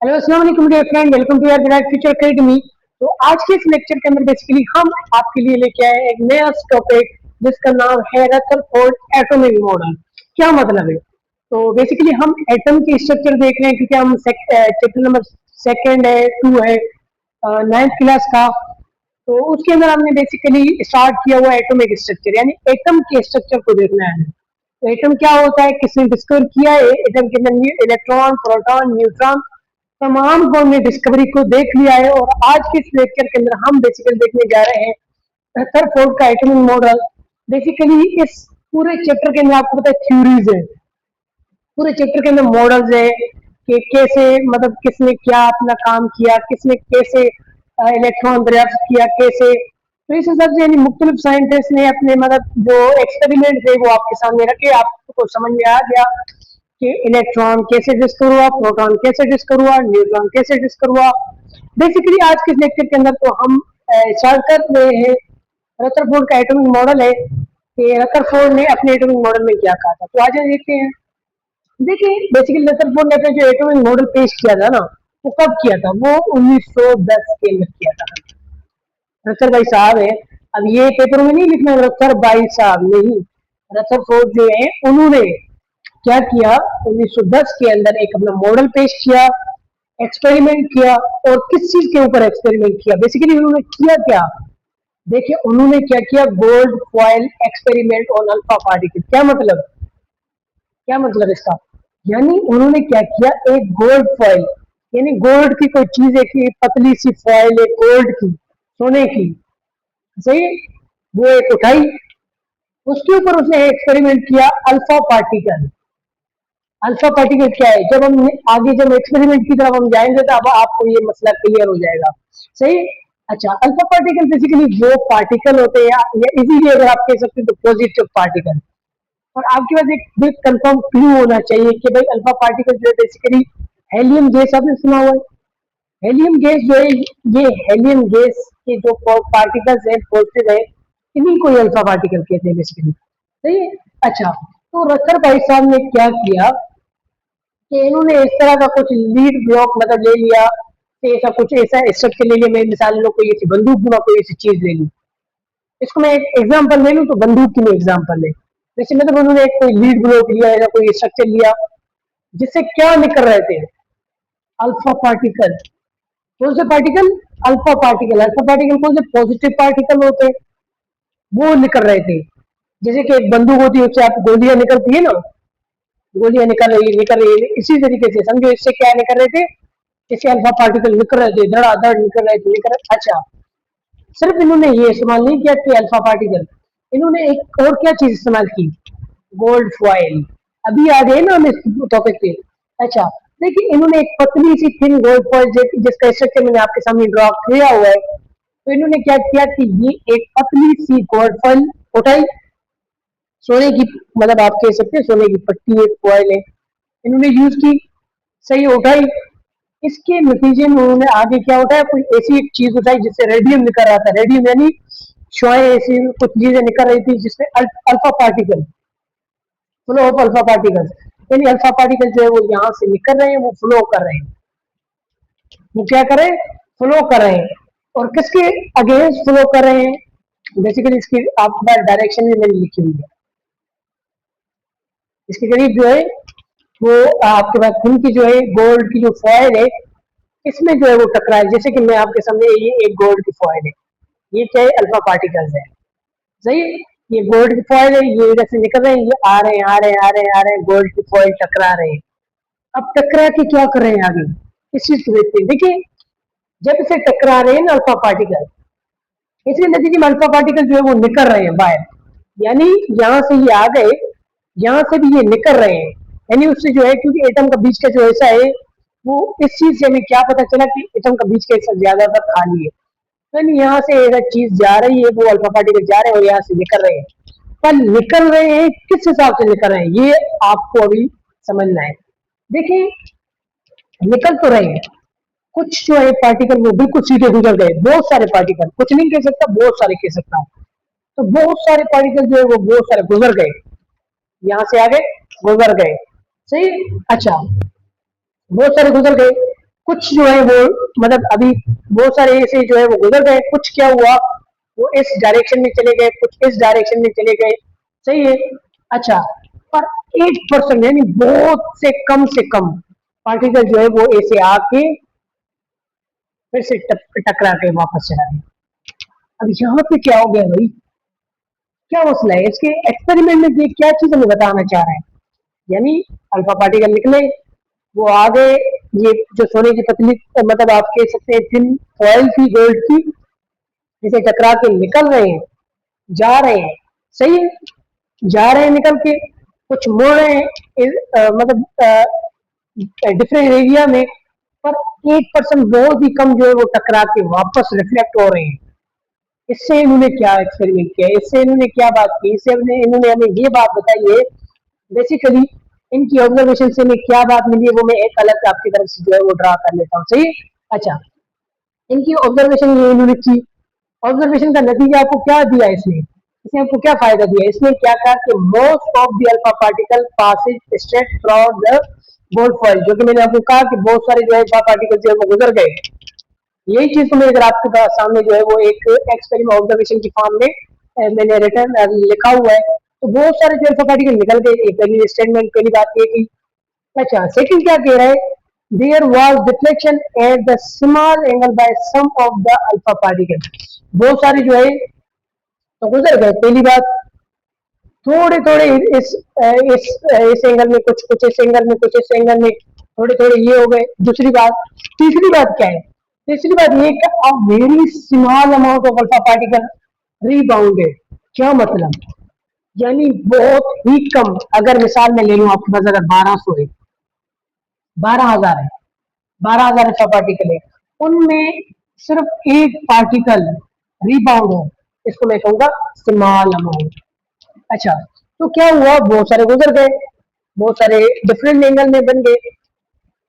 Hello अस्सलाम वालेकुम dear friend, welcome to your bright future academy. तो आज के इस लेक्चर के अंदर बेसिकली हम आपके लिए लेके आए हैं एक नया टॉपिक जिसका नाम है रदरफोर्ड एटॉमिक मॉडल। क्या मतलब है? तो बेसिकली हम एटम के स्ट्रक्चर देख रहे हैं क्योंकि हम चैप्टर नंबर सेकंड है, टू है, नाइन्थ क्लास का। तो उसके अंदर हमने बेसिकली स्टार्ट किया हुआ एटॉमिक स्ट्रक्चर, यानी एटम के स्ट्रक्चर को देखना है। तो एटम क्या होता है, किसने डिस्कवर किया है? एटम के अंदर इलेक्ट्रॉन, प्रोटॉन, न्यूट्रॉन, तमाम को हमने डिस्कवरी को देख लिया है। और आज के इस लेक्चर के अंदर हम बेसिकली देखने जा रहे हैं रदरफोर्ड का एटॉमिक मॉडल। बेसिकली इस पूरे चैप्टर के अंदर आपको पता है थ्योरीज है, पूरे चैप्टर के अंदर मॉडल्स है कि कैसे मतलब किसने क्या अपना काम किया, किसने कैसे इलेक्ट्रॉन दरियाफ्त किया, कैसे। तो इस हिसाब से यानी मुख्तलिफ साइंटिस्ट ने अपने मतलब जो एक्सपेरिमेंट थे वो आपके सामने रखे, आपको समझ में आ गया कि इलेक्ट्रॉन कैसे डिस्कवर हुआ, प्रोटॉन कैसे डिस्कवर हुआ, न्यूट्रॉन कैसे डिस्कवर हुआ। बेसिकली आज के लेक्चर के अंदर तो हम स्टार्ट कर रहे हैं। रदरफोर्ड का एटॉमिक मॉडल है कि रदरफोर्ड ने अपने एटॉमिक मॉडल में क्या कहा था। तो आज हम देखते हैं। देखिए बेसिकली रदरफोर्ड ने अपना जो एटॉमिक मॉडल पेश किया था ना, वो कब किया था? वो 1910 के अंदर किया था। रदर भाई साहब है, अब ये पेपर में नहीं लिखना रदर भाई साहब, नहीं। रदरफोर्ड जो है उन्होंने क्या किया, 1910 के अंदर एक अपना मॉडल पेश किया, एक्सपेरिमेंट किया। और किस चीज के ऊपर एक्सपेरिमेंट किया? बेसिकली उन्होंने किया क्या? देखिए उन्होंने क्या किया, gold foil experiment on alpha particle. क्या मतलब? क्या मतलब इसका? यानी उन्होंने क्या किया, एक गोल्ड फॉयल, यानी गोल्ड की कोई चीज है कि पतली सी फॉयल है गोल्ड की, सोने की, सही है? वो एक उठाई, उसके ऊपर उसने एक्सपेरिमेंट किया अल्फा पार्टिकल। अल्फा पार्टिकल क्या है? जब हम आगे जब एक्सपेरिमेंट की तरफ हम जाएंगे तो अब आपको ये मसला क्लियर हो जाएगा, सही। अच्छा, अल्फा पार्टिकल बेसिकली वो पार्टिकल होते हैं, या इजीली अगर आप कह सकते हैं तो पॉजिटिव पार्टिकल। और आपके पास एक बिग कंफर्म क्लू होना चाहिए कि भाई अल्फा पार्टिकल जो है बेसिकली हेलियम गैस, आपने सुना हुआ है। हेलियम गैस जो है, ये हेलियम गैस के जो पार्टिकल्स हैं पॉजिटिव है, इन्हीं को अल्फा पार्टिकल कहते हैं बेसिकली, सही है। अच्छा, तो रकर भाई साहब ने क्या किया कि इन्होंने इस तरह का कुछ लीड ब्लॉक मतलब ले लिया कि ऐसा कुछ ऐसा स्ट्रक्चर ले लिया। मैं मिसाल लो, कोई ऐसी बंदूक बना, कोई ऐसी चीज ले ली। इसको मैं एक एग्जांपल ले लूं तो बंदूक की मैं एग्जांपल ले, जैसे मतलब उन्होंने एक कोई लीड ब्लॉक लिया या कोई स्ट्रक्चर लिया जिससे क्या निकल रहे थे, अल्फा पार्टिकल। कौन से particle? Alpha particle. Alpha particle कौन से? पॉजिटिव पार्टिकल होते हैं, वो निकल रहे थे। जैसे कि एक बंदूक होती है, उससे आप गोलियां निकलती है ना, गोलियां निकल रही है, इसी तरीके से समझो इससे क्या निकल रहे थे, इससे अल्फा पार्टिकल निकल रहे थे, धड़ाधड़ निकल रहे थे, निकल रहे। अच्छा, सिर्फ इन्होंने ये इस्तेमाल नहीं किया कि अल्फा पार्टिकल, इन्होंने एक और क्या चीज इस्तेमाल की, गोल्ड फॉयल। अभी आ गए ना हम इस टॉपिक पे। अच्छा, देखिए इन्होंने एक पतली सी थिन गोल्ड फॉयल जिसका स्ट्रक्चर मैंने आपके सामने ड्रॉ किया हुआ है। तो इन्होंने क्या किया कि ये एक पतली सी गोल्ड फॉयल उठाई, सोने की, मतलब आप कह सकते हैं सोने की पट्टी एक फॉयल है, इन्होंने यूज की, सही उठाई। इसके नतीजे में उन्होंने आगे क्या उठाया, कोई ऐसी एक चीज उठाई जिससे रेडियम निकल रहा था। रेडियम यानी शुआएं, ऐसी कुछ चीजें निकल रही थी जिसमें alpha particle, flow of alpha particles, यानी अल्फा पार्टिकल जो है वो यहाँ से निकल रहे हैं, वो फ्लो कर रहे हैं। वो क्या कर रहे हैं? फ्लो कर रहे हैं। और किसके अगेंस्ट फ्लो कर रहे हैं? बेसिकली इसकी आपके पास डायरेक्शन भी मैंने लिखी हुई है। इसके करीब जो है वो आपके पास खून की जो है गोल्ड की जो फॉयल है, इसमें जो है वो टकरा है। जैसे कि मैं आपके सामने, ये एक गोल्ड की फॉयल है, ये क्या है? अल्फा पार्टिकल्स है, सही है? ये गोल्ड की फॉयल है, ये इधर से निकल रहे हैं, ये आ रहे हैं, आ रहे हैं, आ रहे हैं, आ रहे हैं, गोल्ड की फॉयल टकरा रहे हैं। अब टकरा के क्या कर रहे हैं आगे, इस चीज को देखते हैं। देखिए जब इसे टकरा रहे हैं ना अल्फा पार्टिकल, इसके नतीजे में अल्फा पार्टिकल जो है वो निकल रहे हैं बाहर, यानी यहाँ से ये आ गए, यहाँ से भी ये निकल रहे हैं। यानी उससे जो है, क्योंकि एटम का बीच का जो ऐसा है, वो इस चीज से हमें क्या पता चला कि एटम का बीच का हिस्सा ज्यादातर खाली है। यानी यहाँ से एक चीज जा रही है, वो अल्फा पार्टिकल जा रहे हैं और यहाँ से निकल रहे हैं। पर निकल रहे हैं किस हिसाब से निकल रहे हैं, ये आपको अभी समझना है। देखिए निकल तो रहे हैं, कुछ जो है पार्टिकल वो बिल्कुल सीधे गुजर गए, बहुत सारे पार्टिकल, कुछ नहीं कह सकता, बहुत सारे कह सकता हूँ। तो बहुत सारे पार्टिकल जो है वो बहुत सारे गुजर गए, यहाँ से आगे गुजर गए, सही। अच्छा, बहुत सारे गुजर गए। कुछ जो है वो मतलब अभी बहुत सारे ऐसे जो है वो गुजर गए, कुछ क्या हुआ वो इस डायरेक्शन में चले गए, कुछ इस डायरेक्शन में चले गए। सही है। अच्छा, पर 8% यानी बहुत से कम पार्टिकल जो है वो ऐसे आके फिर से टकरा के वापस चला गया। अब यहाँ पे क्या हो गया भाई, क्या मसला है इसके एक्सपेरिमेंट में, ये क्या चीज हमें बताना चाह रहा है? यानी अल्फा पार्टिकल निकले, वो आ गए, ये जो सोने की पतली मतलब आप कह सकते हैं थिन फॉइल थी गोल्ड की, जिसे टकरा के निकल रहे हैं, जा रहे हैं। सही है, जा रहे हैं निकल के, कुछ मुड़ रहे हैं मतलब डिफरेंट एरिया में, पर 8% बहुत ही कम जो है वो टकरा के वापस रिफ्लेक्ट हो रहे हैं। इससे इन्होंने क्या एक्सपेरिमेंट किया, इससे इन्होंने क्या बात की, इससे इन्होंने हमें ये बात बताई है बेसिकली, इनकी ऑब्जर्वेशन से हमें क्या बात मिली है वो मैं एक अलग आपकी तरफ से जो है वो ड्रा कर लेता हूँ। सही। अच्छा, इनकी ऑब्जर्वेशन ये इन्होंने की, ऑब्जर्वेशन का नतीजा आपको क्या दिया इसने, इसने आपको क्या फायदा दिया, इसने क्या कहा कि most of the alpha particle passes straight from the gold foil, जो कि मैंने आपको कहा कि बहुत सारे जो है अल्फा पार्टिकल जो है वो गुजर गए। यही चीज तो मैं इधर आपके पास सामने जो है वो एक एक्सपेरिमेंट ऑब्जर्वेशन की फॉर्म में मैंने रिटर्न लिखा हुआ है। तो बहुत सारे जो अल्फा पार्टिकल निकल गए, एक पहली स्टेटमेंट, पहली बात ये की। अच्छा, सेकंड क्या कह रहा है, there was deflection at the small angle by some of the alpha particle, बहुत सारे जो है तो गुजर गए। पहली बात, थोड़े थोड़े इस एंगल में कुछ, कुछ इस एंगल में, कुछ इस एंगल में, थोड़े थोड़े ये हो गए। दूसरी बात, तीसरी बात क्या है, तीसरी बात ये कि a very small amount of alpha particle rebounded. क्या मतलब, यानी बहुत ही कम, अगर मिसाल में ले लूं आपके पास अगर 1200 है, 12,000 है, 12,000 अल्फा पार्टिकल है, उनमें सिर्फ एक पार्टिकल रीबाउंड हो, इसको मैं कहूंगा स्मॉल अमाउंट। अच्छा, तो क्या हुआ, बहुत सारे गुजर गए, बहुत सारे डिफरेंट एंगल में बन गए,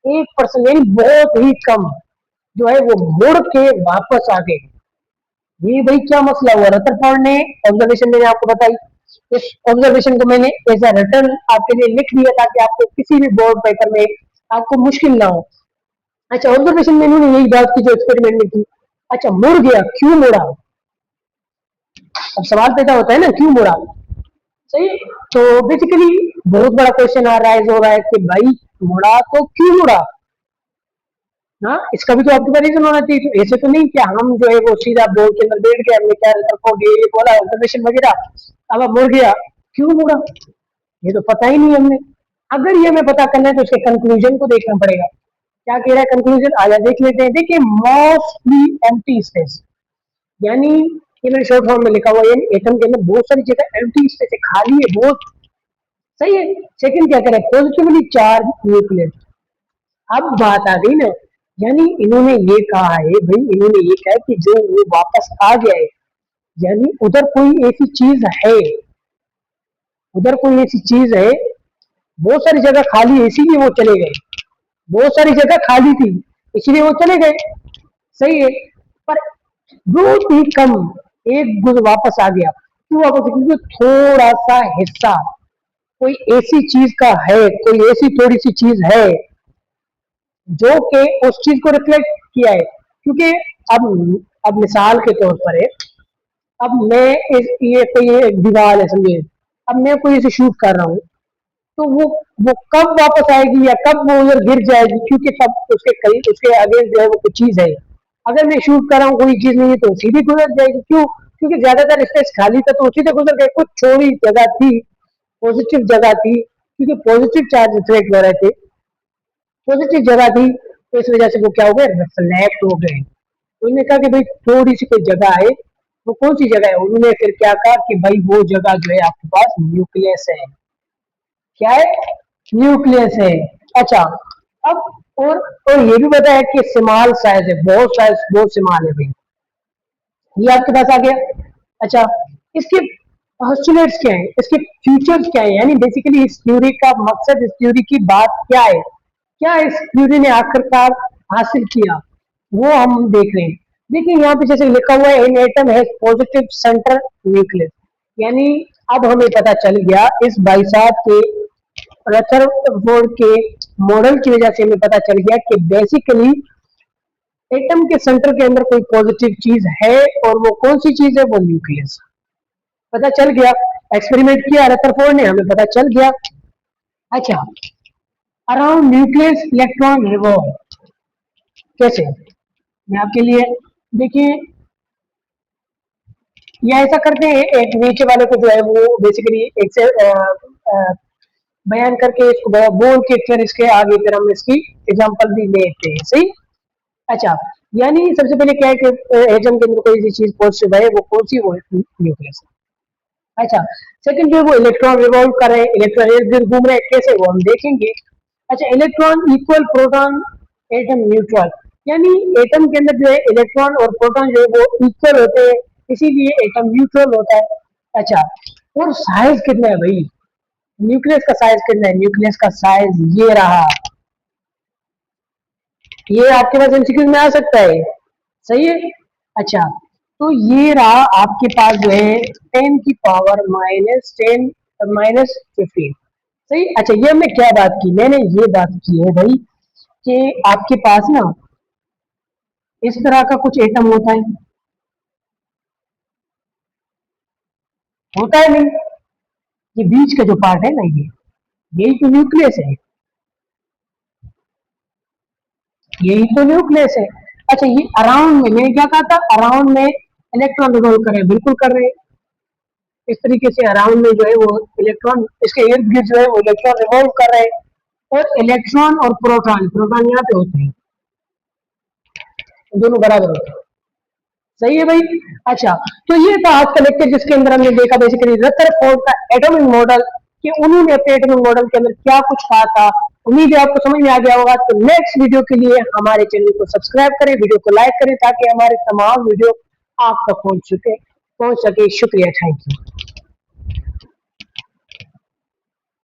1% यानी बहुत ही कम जो है वो मुड़ के वापस आ गए। ये भाई क्या मसला हुआ, रदरफोर्ड ने ऑब्जर्वेशन मैंने आपको बताई, इस ऑब्जर्वेशन को मैंने एज अ रिटर्न आपके लिए लिख दिया ताकि आपको किसी भी बोर्ड पेपर में आपको मुश्किल ना हो। अच्छा, ऑब्जर्वेशन में इन्होंने यही बात की जो एक्सपेरिमेंट में की। अच्छा, मुड़ गया, क्यों मुड़ा? अब सवाल पैदा होता है ना, क्यों मुड़ा? सही। तो बेसिकली बहुत बड़ा क्वेश्चन आ राइज हो रहा है कि भाई मुड़ा तो क्यों मुड़ा? हाँ, इसका भी तो आपके पास रीजन होना चाहिए। तो ऐसे तो नहीं कि हम जो है वो सीधा बोर्ड के अंदर बैठ गए, हमने क्या रिपोर्ट ये बोला ऑब्जर्वेशन वगैरह, अब मुड़ गया, क्यों मुड़ा? ये तो पता ही नहीं हमने। अगर ये हमें पता करना है तो इसके कंक्लूजन को देखना पड़ेगा। क्या कह रहा है कंक्लूजन, आया देख लेते हैं। देखिए, मोस्टली एम्प्टी स्पेस, यानी ये मैंने शॉर्ट फॉर्म में लिखा हुआ है, यानी एटम के अंदर बहुत सारी जगह एम्प्टी स्पेस है, खाली है बहुत। सही है। सेकंड क्या करें, पॉजिटिवली चार्ज न्यूक्लियस। अब बात आ गई ना, यानी इन्होंने ये कहा है भाई, इन्होंने ये कहा है कि जो वो वापस आ गया है, यानी उधर कोई ऐसी चीज है, उधर कोई ऐसी चीज है, बहुत सारी जगह खाली है इसीलिए वो चले गए, बहुत सारी जगह खाली थी इसलिए वो चले गए। सही है। पर बहुत ही कम, एक गुज वापस आ गया, क्यों वापस? क्योंकि थोड़ा सा हिस्सा कोई ऐसी चीज का है, कोई ऐसी थोड़ी सी चीज है जो कि उस चीज को रिफ्लेक्ट किया है। क्योंकि अब मिसाल के तौर पर है, अब मैं ये कोई एक दीवार है समझिए, अब मैं कोई इसे शूट कर रहा हूँ, तो वो कब वापस आएगी या कब वो उधर गिर जाएगी, क्योंकि सब उसके करीब, उसके आगे जो है वो कुछ चीज है। अगर मैं शूट कर रहा हूँ कोई चीज नहीं है तो सीधी गुजर जाएगी। क्यों? क्योंकि ज्यादातर स्पेस खाली था तो उसी से गुजर गए, कुछ छोड़ी जगह थी, पॉजिटिव जगह थी, क्योंकि पॉजिटिव चार्ज रिफ्लेक्ट हो रहे थे, पॉजिटिव जगह थी, तो इस वजह से वो क्या हो गए, रिफ्लेक्ट हो गए। तो उन्होंने कहा कि भाई थोड़ी सी कोई जगह है, वो कौन सी जगह है? उन्होंने फिर क्या कहा कि भाई वो जगह जो है आपके पास न्यूक्लियस है। क्या है? न्यूक्लियस है। अच्छा, अब और ये भी बताया कि स्मॉल साइज है, बहुत साइज, बहुत स्मॉल है भाई, ये आपके पास आ गया। अच्छा, इसके पोस्टुलेट्स क्या है, इसके फ्यूचर्स क्या है, यानी बेसिकली इस थ्योरी का मकसद, इस थ्योरी की बात क्या है, क्या इस थ्योरी ने आखिरकार हासिल किया, वो हम देख रहे हैं। देखिए यहाँ पे जैसे लिखा हुआ है, an atom has positive centre nucleus, यानी अब हमें पता चल गया इस भाई साहब के रदरफोर्ड के मॉडल की वजह से हमें पता चल गया कि बेसिकली एटम के सेंटर के अंदर कोई पॉजिटिव चीज है, और वो कौन सी चीज है, वो न्यूक्लियस। पता चल गया, एक्सपेरिमेंट किया रदरफोर्ड ने, हमें पता चल गया। अच्छा, अराउंड न्यूक्लियस इलेक्ट्रॉन रिवॉल्व कैसे, मैं आपके लिए, देखिए ये ऐसा करते हैं, एक नीचे वाले को जो है वो बेसिकली एक से बयान करके इसको बोल के फिर इसके आगे फिर हम इसकी एग्जांपल भी लेते हैं, सही। अच्छा, यानी सबसे पहले क्या है कि एटम के अंदर कोई सी चीज पॉजिटिव है, वो कौन सी, वो न्यूक्लियस है। अच्छा, सेकंड जो है वो इलेक्ट्रॉन रिवॉल्व कर रहे हैं, इलेक्ट्रॉन इर्द गिर्द घूम रहे हैं, कैसे, वो हम देखेंगे। अच्छा, electron equal proton atom neutral, यानी एटम के अंदर जो है इलेक्ट्रॉन और प्रोटॉन जो है वो इक्वल होते हैं, इसीलिए एटम न्यूट्रल होता है। अच्छा, और साइज कितना है भाई, न्यूक्लियस का साइज कितना है, न्यूक्लियस का साइज ये रहा, ये आपके पास एमसीक्यू में आ सकता है, सही है। अच्छा, तो ये रहा आपके पास जो है 10⁻⁻15, सही। अच्छा, ये हमने क्या बात की, मैंने ये बात की है भाई कि आपके पास ना इस तरह का कुछ एटम होता है नहीं, ये बीच का जो पार्ट है ना, ये यही तो न्यूक्लियस है, यही तो न्यूक्लियस है। अच्छा, ये अराउंड में, मैंने क्या कहा था, अराउंड में इलेक्ट्रॉन रिवॉल्व कर रहे हैं, बिल्कुल कर रहे हैं, इस तरीके से अराउंड में जो है वो इलेक्ट्रॉन, इसके इर्द गिर्द जो है वो इलेक्ट्रॉन रिवॉल्व कर रहे हैं, और इलेक्ट्रॉन और प्रोटॉन, प्रोटॉन यहाँ पे होते हैं, दोनों बराबर होते हैं, सही है भाई। अच्छा, तो ये था आज का लेक्चर जिसके अंदर हमने देखा बेसिकली रदरफोर्ड का एटॉमिक मॉडल, कि उन्होंने अपने एटॉमिक मॉडल के अंदर क्या कुछ कहा था। उम्मीद है आपको समझ में आ गया होगा। तो नेक्स्ट वीडियो के लिए हमारे चैनल को सब्सक्राइब करें, वीडियो को लाइक करें, ताकि हमारे तमाम वीडियो आप तक पहुंच सके। शुक्रिया, थैंक यू।